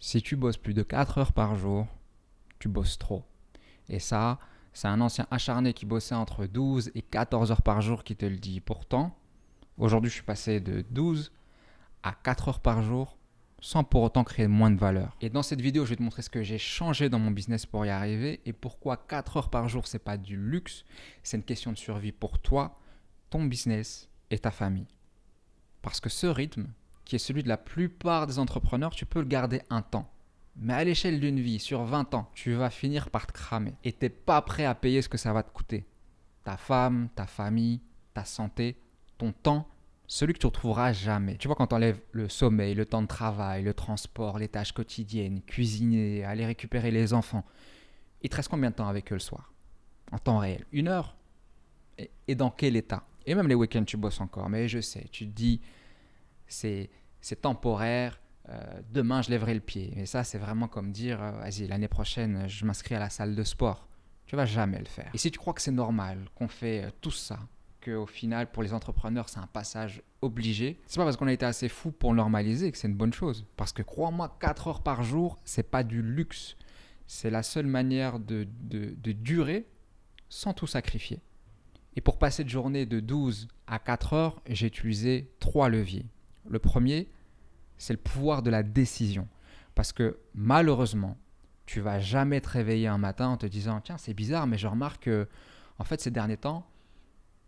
Si tu bosses plus de 4 heures par jour, tu bosses trop. Et ça, c'est un ancien acharné qui bossait entre 12 et 14 heures par jour qui te le dit. Pourtant, aujourd'hui, je suis passé de 12 à 4 heures par jour sans pour autant créer moins de valeur. Et dans cette vidéo, je vais te montrer ce que j'ai changé dans mon business pour y arriver et pourquoi 4 heures par jour, c'est pas du luxe, c'est une question de survie pour toi, ton business et ta famille. Parce que ce rythme, qui est celui de la plupart des entrepreneurs, tu peux le garder un temps. Mais à l'échelle d'une vie, sur 20 ans, tu vas finir par te cramer. Et tu n'es pas prêt à payer ce que ça va te coûter. Ta femme, ta famille, ta santé, ton temps, celui que tu ne retrouveras jamais. Tu vois, quand tu enlèves le sommeil, le temps de travail, le transport, les tâches quotidiennes, cuisiner, aller récupérer les enfants, il te reste combien de temps avec eux le soir? En temps réel? 1 heure? Et dans quel état? Et même les week-ends, tu bosses encore. Mais je sais, tu te dis, c'est temporaire. Demain, je lèverai le pied. Et ça, c'est vraiment comme dire, vas-y, l'année prochaine, je m'inscris à la salle de sport. Tu vas jamais le faire. Et si tu crois que c'est normal, qu'on fait tout ça, qu'au final, pour les entrepreneurs, c'est un passage obligé, c'est pas parce qu'on a été assez fou pour normaliser que c'est une bonne chose. Parce que crois-moi, 4 heures par jour, c'est pas du luxe. C'est la seule manière de durer sans tout sacrifier. Et pour passer de journée de 12 à 4 heures, j'ai utilisé 3 leviers. Le premier, c'est le pouvoir de la décision. Parce que malheureusement, tu vas jamais te réveiller un matin en te disant « Tiens, c'est bizarre, mais je remarque que en fait, ces derniers temps,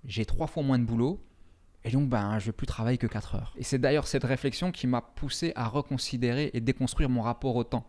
j'ai 3 fois moins de boulot et donc je ne vais plus travailler que 4 heures. » Et c'est d'ailleurs cette réflexion qui m'a poussé à reconsidérer et déconstruire mon rapport au temps.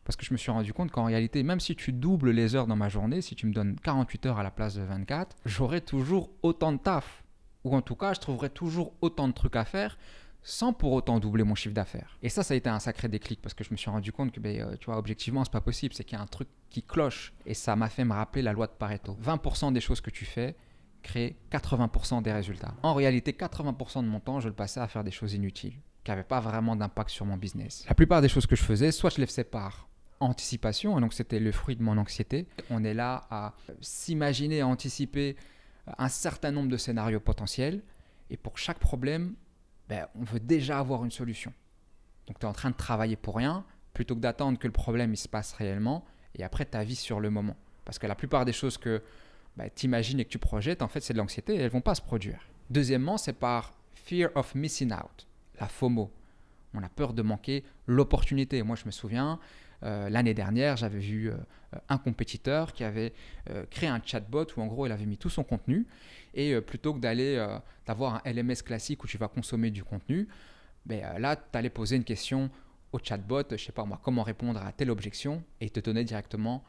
Parce que je me suis rendu compte qu'en réalité, même si tu doubles les heures dans ma journée, si tu me donnes 48 heures à la place de 24, j'aurai toujours autant de taf. Ou en tout cas, je trouverai toujours autant de trucs à faire sans pour autant doubler mon chiffre d'affaires. Et ça a été un sacré déclic parce que je me suis rendu compte que, tu vois, objectivement, c'est pas possible. C'est qu'il y a un truc qui cloche. Et ça m'a fait me rappeler la loi de Pareto. 20% des choses que tu fais créent 80% des résultats. En réalité, 80% de mon temps, je le passais à faire des choses inutiles qui n'avaient pas vraiment d'impact sur mon business. La plupart des choses que je faisais, soit je les faisais par anticipation, et donc c'était le fruit de mon anxiété. On est là à s'imaginer, à anticiper un certain nombre de scénarios potentiels, et pour chaque problème, on veut déjà avoir une solution. Donc tu es en train de travailler pour rien, plutôt que d'attendre que le problème il se passe réellement, et après tu avises sur le moment. Parce que la plupart des choses que tu imagines et que tu projettes, en fait c'est de l'anxiété, et elles ne vont pas se produire. Deuxièmement, c'est par fear of missing out, la FOMO. On a peur de manquer l'opportunité. Moi je me souviens, l'année dernière, j'avais vu un compétiteur qui avait créé un chatbot où en gros il avait mis tout son contenu et plutôt que d'avoir un LMS classique où tu vas consommer du contenu, là tu allais poser une question au chatbot, je sais pas moi, comment répondre à telle objection et il te donnait directement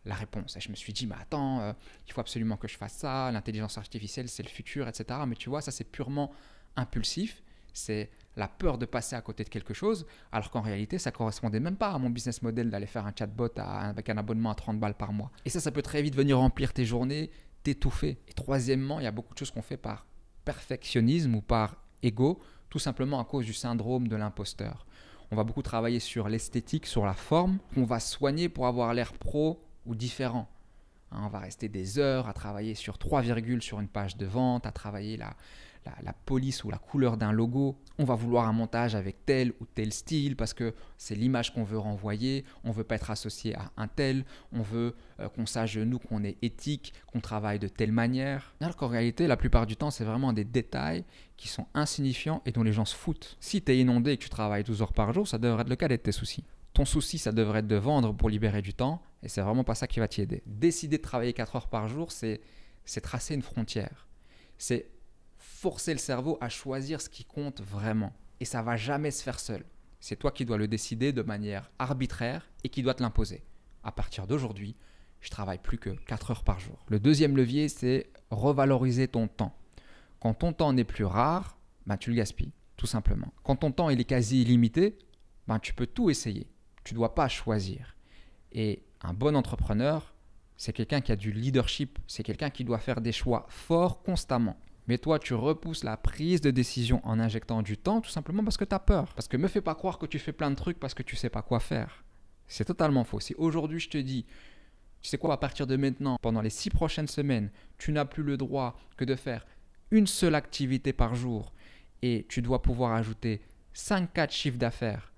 la réponse. Et je me suis dit, mais attends, il faut absolument que je fasse ça, l'intelligence artificielle c'est le futur, etc. Mais tu vois, ça c'est purement impulsif, c'est la peur de passer à côté de quelque chose, alors qu'en réalité, ça ne correspondait même pas à mon business model d'aller faire un chatbot avec un abonnement à 30 balles par mois. Et ça peut très vite venir remplir tes journées, t'étouffer. Et troisièmement, il y a beaucoup de choses qu'on fait par perfectionnisme ou par ego, tout simplement à cause du syndrome de l'imposteur. On va beaucoup travailler sur l'esthétique, sur la forme, qu'on va soigner pour avoir l'air pro ou différent. On va rester des heures à travailler sur 3 virgules sur une page de vente, à travailler la police ou la couleur d'un logo. On va vouloir un montage avec tel ou tel style parce que c'est l'image qu'on veut renvoyer. On ne veut pas être associé à un tel. On veut qu'on sache de nous qu'on est éthique, qu'on travaille de telle manière. Alors qu'en réalité, la plupart du temps, c'est vraiment des détails qui sont insignifiants et dont les gens se foutent. Si tu es inondé et que tu travailles 12 heures par jour, ça devrait être le cas de tes soucis. Ton souci, ça devrait être de vendre pour libérer du temps et c'est vraiment pas ça qui va t'y aider. Décider de travailler 4 heures par jour, c'est tracer une frontière. C'est forcer le cerveau à choisir ce qui compte vraiment. Et ça ne va jamais se faire seul. C'est toi qui dois le décider de manière arbitraire et qui dois te l'imposer. À partir d'aujourd'hui, je travaille plus que 4 heures par jour. Le deuxième levier, c'est revaloriser ton temps. Quand ton temps n'est plus rare, tu le gaspilles, tout simplement. Quand ton temps il est quasi illimité, tu peux tout essayer. Tu ne dois pas choisir. Et un bon entrepreneur, c'est quelqu'un qui a du leadership. C'est quelqu'un qui doit faire des choix forts constamment. Mais toi, tu repousses la prise de décision en injectant du temps tout simplement parce que tu as peur. Parce que me fais pas croire que tu fais plein de trucs parce que tu sais pas quoi faire. C'est totalement faux. Si aujourd'hui je te dis, tu sais quoi, à partir de maintenant, pendant les 6 prochaines semaines, tu n'as plus le droit que de faire une seule activité par jour et tu dois pouvoir ajouter 5 cas de chiffre d'affaires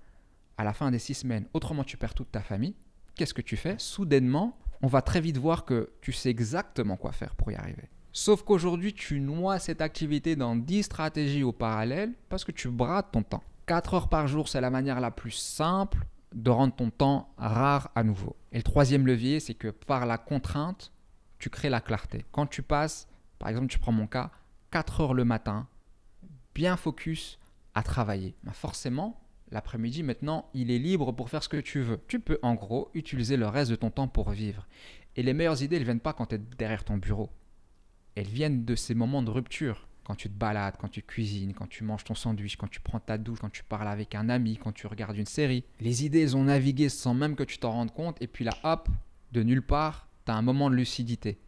à la fin des 6 semaines. Autrement, tu perds toute ta famille. Qu'est-ce que tu fais? Soudainement, on va très vite voir que tu sais exactement quoi faire pour y arriver. Sauf qu'aujourd'hui, tu noies cette activité dans 10 stratégies au parallèle parce que tu brades ton temps. 4 heures par jour, c'est la manière la plus simple de rendre ton temps rare à nouveau. Et le troisième levier, c'est que par la contrainte, tu crées la clarté. Quand tu passes, par exemple, tu prends mon cas, 4 heures le matin, bien focus à travailler. Forcément, l'après-midi, maintenant, il est libre pour faire ce que tu veux. Tu peux, en gros, utiliser le reste de ton temps pour vivre. Et les meilleures idées, elles ne viennent pas quand tu es derrière ton bureau. Elles viennent de ces moments de rupture. Quand tu te balades, quand tu cuisines, quand tu manges ton sandwich, quand tu prends ta douche, quand tu parles avec un ami, quand tu regardes une série. Les idées, elles ont navigué sans même que tu t'en rendes compte. Et puis là, hop, de nulle part, tu as un moment de lucidité.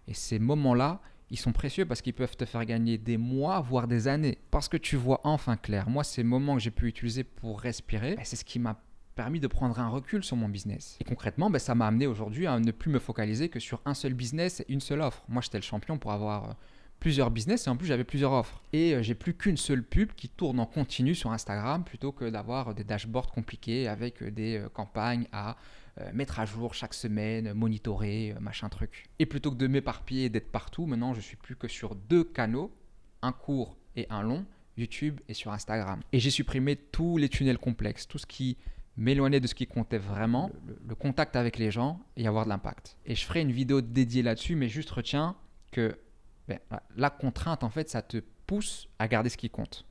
Et ces moments-là, ils sont précieux parce qu'ils peuvent te faire gagner des mois, voire des années. Parce que tu vois enfin clair. Moi, ces moments que j'ai pu utiliser pour respirer, c'est ce qui m'a permis de prendre un recul sur mon business. Et concrètement, ça m'a amené aujourd'hui à ne plus me focaliser que sur un seul business et une seule offre. Moi, j'étais le champion pour avoir plusieurs business et en plus, j'avais plusieurs offres. Et j'ai plus qu'une seule pub qui tourne en continu sur Instagram plutôt que d'avoir des dashboards compliqués avec des campagnes à mettre à jour chaque semaine, monitorer, machin truc. Et plutôt que de m'éparpiller et d'être partout, maintenant, je suis plus que sur 2 canaux, un court et un long, YouTube et sur Instagram. Et j'ai supprimé tous les tunnels complexes, tout ce qui m'éloigner de ce qui comptait vraiment, le contact avec les gens et avoir de l'impact. Et je ferai une vidéo dédiée là-dessus, mais juste retiens que la contrainte, en fait, ça te pousse à garder ce qui compte.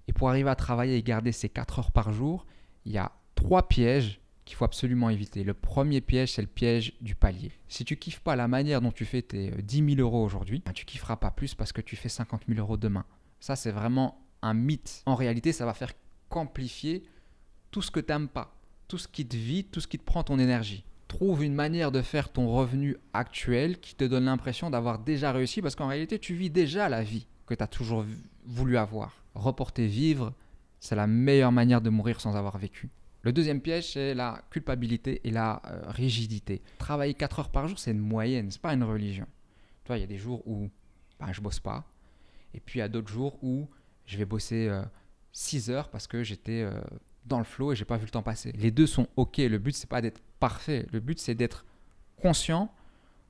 Et pour arriver à travailler et garder ces 4 heures par jour, il y a 3 pièges qu'il faut absolument éviter. Le premier piège, c'est le piège du palier. Si tu kiffes pas la manière dont tu fais tes 10 000 euros aujourd'hui, tu kifferas pas plus parce que tu fais 50 000 euros demain. Ça, c'est vraiment un mythe. En réalité, ça va faire qu'amplifier tout ce que tu n'aimes pas, tout ce qui te vide, tout ce qui te prend ton énergie. Trouve une manière de faire ton revenu actuel qui te donne l'impression d'avoir déjà réussi parce qu'en réalité, tu vis déjà la vie que tu as toujours voulu avoir. Reporter vivre, c'est la meilleure manière de mourir sans avoir vécu. Le deuxième piège, c'est la culpabilité et la rigidité. Travailler 4 heures par jour, c'est une moyenne, ce n'est pas une religion. Tu vois, il y a des jours où je ne bosse pas et puis il y a d'autres jours où je vais bosser 6 heures parce que j'étais dans le flow et j'ai pas vu le temps passer. Les deux sont ok. Le but, c'est pas d'être parfait. Le but, c'est d'être conscient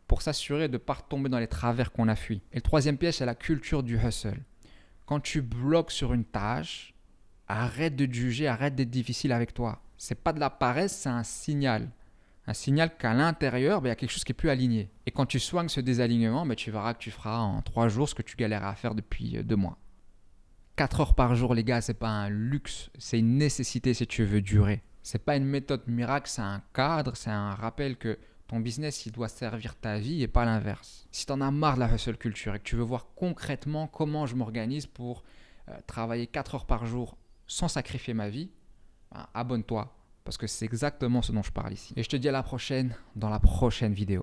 pour s'assurer de ne pas tomber dans les travers qu'on a fui. Et le troisième piège, c'est la culture du hustle. Quand tu bloques sur une tâche, arrête de te juger, arrête d'être difficile avec toi. C'est pas de la paresse, c'est un signal. Un signal qu'à l'intérieur, il y a quelque chose qui est plus aligné. Et quand tu soignes ce désalignement, tu verras que tu feras en 3 jours ce que tu galérais à faire depuis 2 mois. 4 heures par jour, les gars, c'est pas un luxe, c'est une nécessité si tu veux durer. C'est pas une méthode miracle, c'est un cadre, c'est un rappel que ton business, il doit servir ta vie et pas l'inverse. Si tu en as marre de la hustle culture et que tu veux voir concrètement comment je m'organise pour travailler 4 heures par jour sans sacrifier ma vie, abonne-toi parce que c'est exactement ce dont je parle ici. Et je te dis à la prochaine dans la prochaine vidéo.